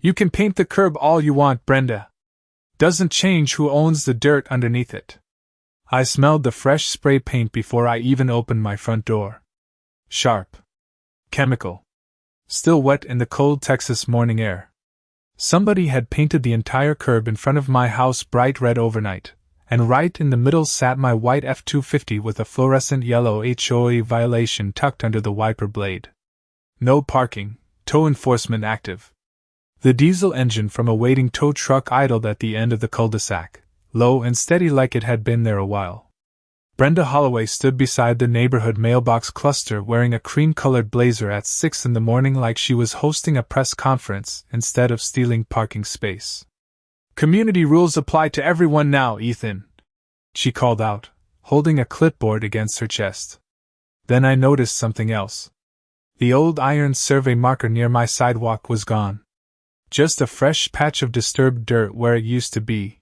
You can paint the curb all you want, Brenda. Doesn't change who owns the dirt underneath it. I smelled the fresh spray paint before I even opened my front door. Sharp. Chemical. Still wet in the cold Texas morning air. Somebody had painted the entire curb in front of my house bright red overnight, and right in the middle sat my white F-250 with a fluorescent yellow HOA violation tucked under the wiper blade. No parking, tow enforcement active. The diesel engine from a waiting tow truck idled at the end of the cul-de-sac, low and steady like it had been there a while. Brenda Holloway stood beside the neighborhood mailbox cluster wearing a cream-colored blazer at 6 in the morning like she was hosting a press conference instead of stealing parking space. "Community rules apply to everyone now, Ethan," she called out, holding a clipboard against her chest. Then I noticed something else. The old iron survey marker near my sidewalk was gone. Just a fresh patch of disturbed dirt where it used to be.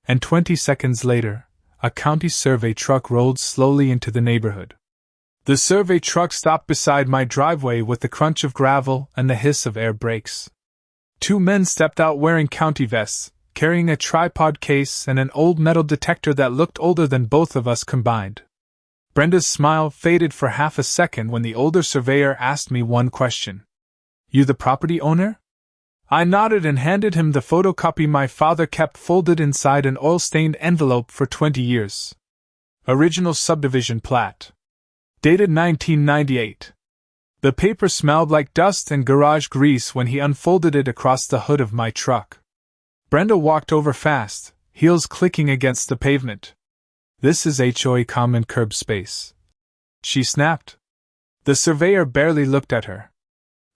And 20 seconds later, a county survey truck rolled slowly into the neighborhood. The survey truck stopped beside my driveway with the crunch of gravel and the hiss of air brakes. Two men stepped out wearing county vests, carrying a tripod case and an old metal detector that looked older than both of us combined. Brenda's smile faded for half a second when the older surveyor asked me one question. "You the property owner?" I nodded and handed him the photocopy my father kept folded inside an oil-stained envelope for 20 years. Original subdivision plat. Dated 1998. The paper smelled like dust and garage grease when he unfolded it across the hood of my truck. Brenda walked over fast, heels clicking against the pavement. "This is HOA common curb space," she snapped. The surveyor barely looked at her.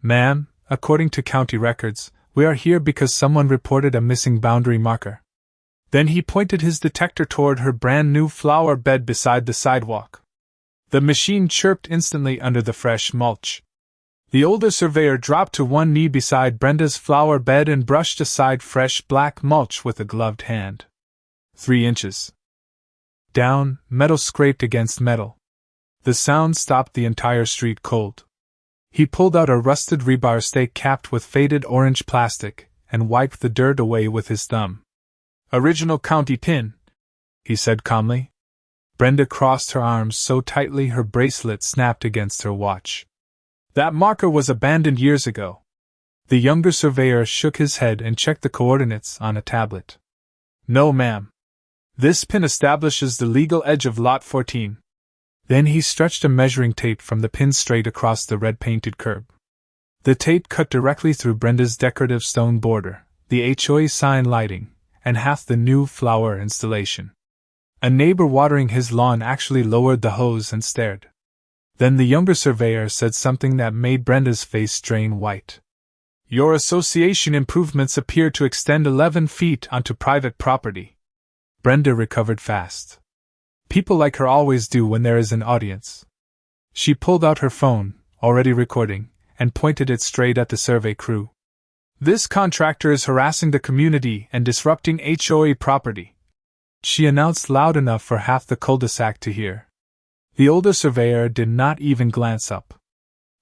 "Ma'am, according to county records, we are here because someone reported a missing boundary marker." Then he pointed his detector toward her brand new flower bed beside the sidewalk. The machine chirped instantly under the fresh mulch. The older surveyor dropped to one knee beside Brenda's flower bed and brushed aside fresh black mulch with a gloved hand. 3 inches. Down, metal scraped against metal. The sound stopped the entire street cold. He pulled out a rusted rebar stake capped with faded orange plastic, and wiped the dirt away with his thumb. "Original county pin," he said calmly. Brenda crossed her arms so tightly her bracelet snapped against her watch. "That marker was abandoned years ago." The younger surveyor shook his head and checked the coordinates on a tablet. "No, ma'am. This pin establishes the legal edge of Lot 14. Then he stretched a measuring tape from the pin straight across the red-painted curb. The tape cut directly through Brenda's decorative stone border, the HOA sign lighting, and half the new flower installation. A neighbor watering his lawn actually lowered the hose and stared. Then the younger surveyor said something that made Brenda's face drain white. "Your association improvements appear to extend 11 feet onto private property." Brenda recovered fast. People like her always do when there is an audience. She pulled out her phone, already recording, and pointed it straight at the survey crew. "This contractor is harassing the community and disrupting HOA property," she announced loud enough for half the cul-de-sac to hear. The older surveyor did not even glance up.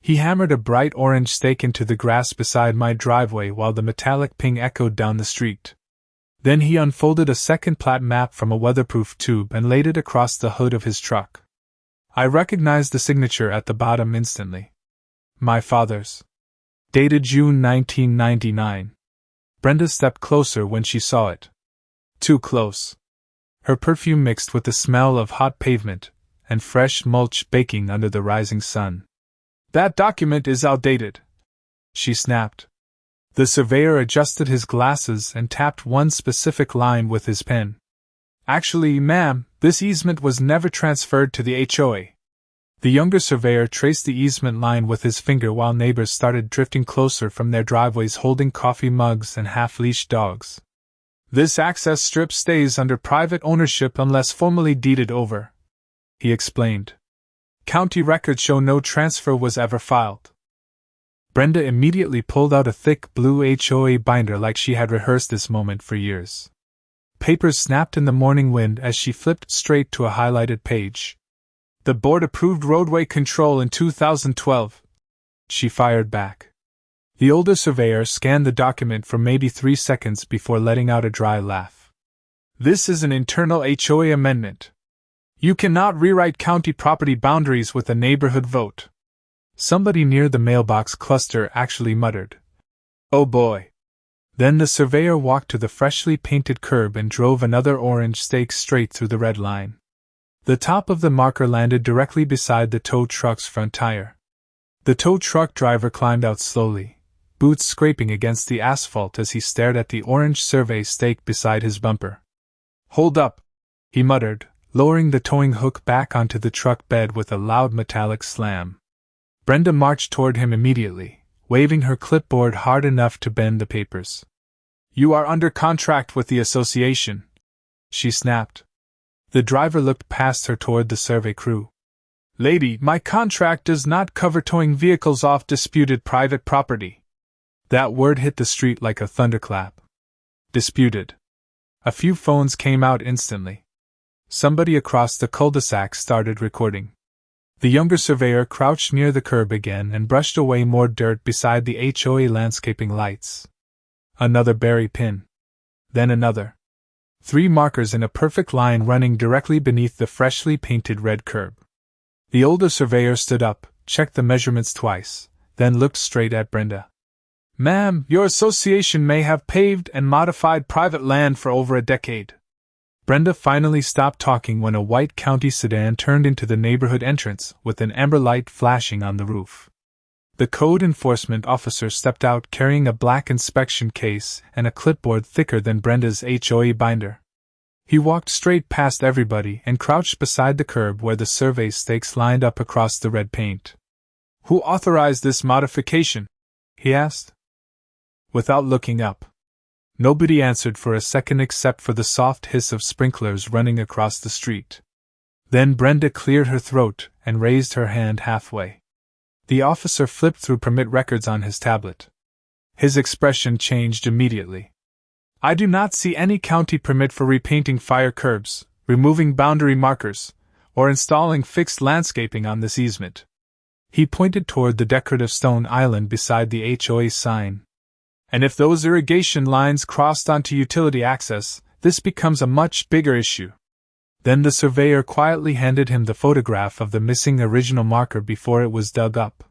He hammered a bright orange stake into the grass beside my driveway while the metallic ping echoed down the street. Then he unfolded a second plat map from a weatherproof tube and laid it across the hood of his truck. I recognized the signature at the bottom instantly. My father's. Dated June 1999. Brenda stepped closer when she saw it. Too close. Her perfume mixed with the smell of hot pavement and fresh mulch baking under the rising sun. "That document is outdated," she snapped. The surveyor adjusted his glasses and tapped one specific line with his pen. "Actually, ma'am, this easement was never transferred to the HOA." The younger surveyor traced the easement line with his finger while neighbors started drifting closer from their driveways holding coffee mugs and half-leashed dogs. "This access strip stays under private ownership unless formally deeded over," he explained. "County records show no transfer was ever filed." Brenda immediately pulled out a thick blue HOA binder like she had rehearsed this moment for years. Papers snapped in the morning wind as she flipped straight to a highlighted page. "The board approved roadway control in 2012, she fired back. The older surveyor scanned the document for maybe 3 seconds before letting out a dry laugh. This is an internal HOA amendment. You cannot rewrite county property boundaries with a neighborhood vote. Somebody near the mailbox cluster actually muttered, "Oh boy." Then the surveyor walked to the freshly painted curb and drove another orange stake straight through the red line. The top of the marker landed directly beside the tow truck's front tire. The tow truck driver climbed out slowly, boots scraping against the asphalt as he stared at the orange survey stake beside his bumper. "Hold up," he muttered, lowering the towing hook back onto the truck bed with a loud metallic slam. Brenda marched toward him immediately, waving her clipboard hard enough to bend the papers. "You are under contract with the association," she snapped. The driver looked past her toward the survey crew. "Lady, my contract does not cover towing vehicles off disputed private property." That word hit the street like a thunderclap. Disputed. A few phones came out instantly. Somebody across the cul-de-sac started recording. The younger surveyor crouched near the curb again and brushed away more dirt beside the HOA landscaping lights. Another berry pin. Then another. 3 markers in a perfect line running directly beneath the freshly painted red curb. The older surveyor stood up, checked the measurements twice, then looked straight at Brenda. "Ma'am, your association may have paved and modified private land for over a decade." Brenda finally stopped talking when a white county sedan turned into the neighborhood entrance with an amber light flashing on the roof. The code enforcement officer stepped out carrying a black inspection case and a clipboard thicker than Brenda's HOA binder. He walked straight past everybody and crouched beside the curb where the survey stakes lined up across the red paint. "Who authorized this modification?" he asked. Without looking up. Nobody answered for a second except for the soft hiss of sprinklers running across the street. Then Brenda cleared her throat and raised her hand halfway. The officer flipped through permit records on his tablet. His expression changed immediately. "I do not see any county permit for repainting fire curbs, removing boundary markers, or installing fixed landscaping on this easement." He pointed toward the decorative stone island beside the HOA sign. "And if those irrigation lines crossed onto utility access, this becomes a much bigger issue." Then the surveyor quietly handed him the photograph of the missing original marker before it was dug up.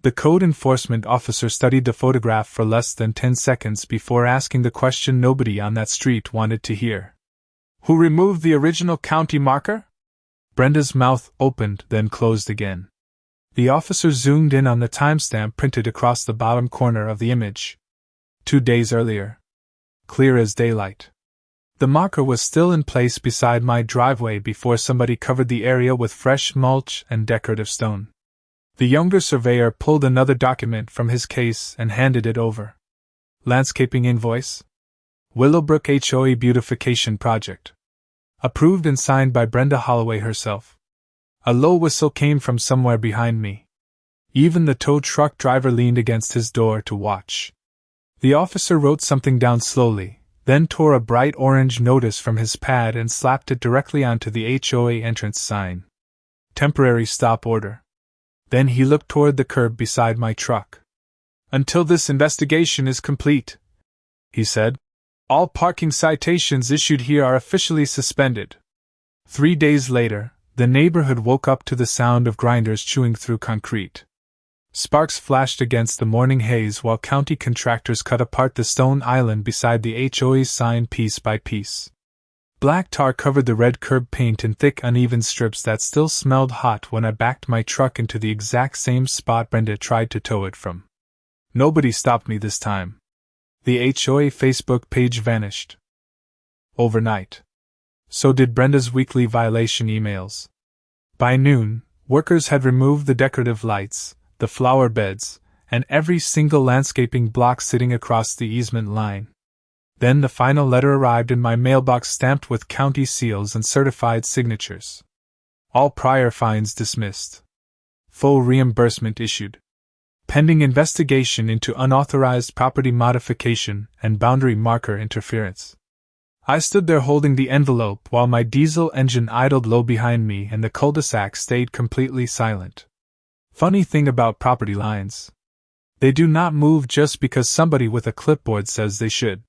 The code enforcement officer studied the photograph for less than 10 seconds before asking the question nobody on that street wanted to hear. "Who removed the original county marker?" Brenda's mouth opened, then closed again. The officer zoomed in on the timestamp printed across the bottom corner of the image. 2 days earlier. Clear as daylight. The marker was still in place beside my driveway before somebody covered the area with fresh mulch and decorative stone. The younger surveyor pulled another document from his case and handed it over. "Landscaping invoice? Willowbrook HOA Beautification Project. Approved and signed by Brenda Holloway herself." A low whistle came from somewhere behind me. Even the tow truck driver leaned against his door to watch. The officer wrote something down slowly, then tore a bright orange notice from his pad and slapped it directly onto the HOA entrance sign. "Temporary stop order." Then he looked toward the curb beside my truck. "Until this investigation is complete," he said, "all parking citations issued here are officially suspended." 3 days later, the neighborhood woke up to the sound of grinders chewing through concrete. Sparks flashed against the morning haze while county contractors cut apart the stone island beside the HOA sign piece by piece. Black tar covered the red curb paint in thick uneven strips that still smelled hot when I backed my truck into the exact same spot Brenda tried to tow it from. Nobody stopped me this time. The HOA Facebook page vanished. Overnight. So did Brenda's weekly violation emails. By noon, workers had removed the decorative lights, the flower beds, and every single landscaping block sitting across the easement line. Then the final letter arrived in my mailbox stamped with county seals and certified signatures. All prior fines dismissed. Full reimbursement issued. Pending investigation into unauthorized property modification and boundary marker interference. I stood there holding the envelope while my diesel engine idled low behind me and the cul-de-sac stayed completely silent. Funny thing about property lines. They do not move just because somebody with a clipboard says they should.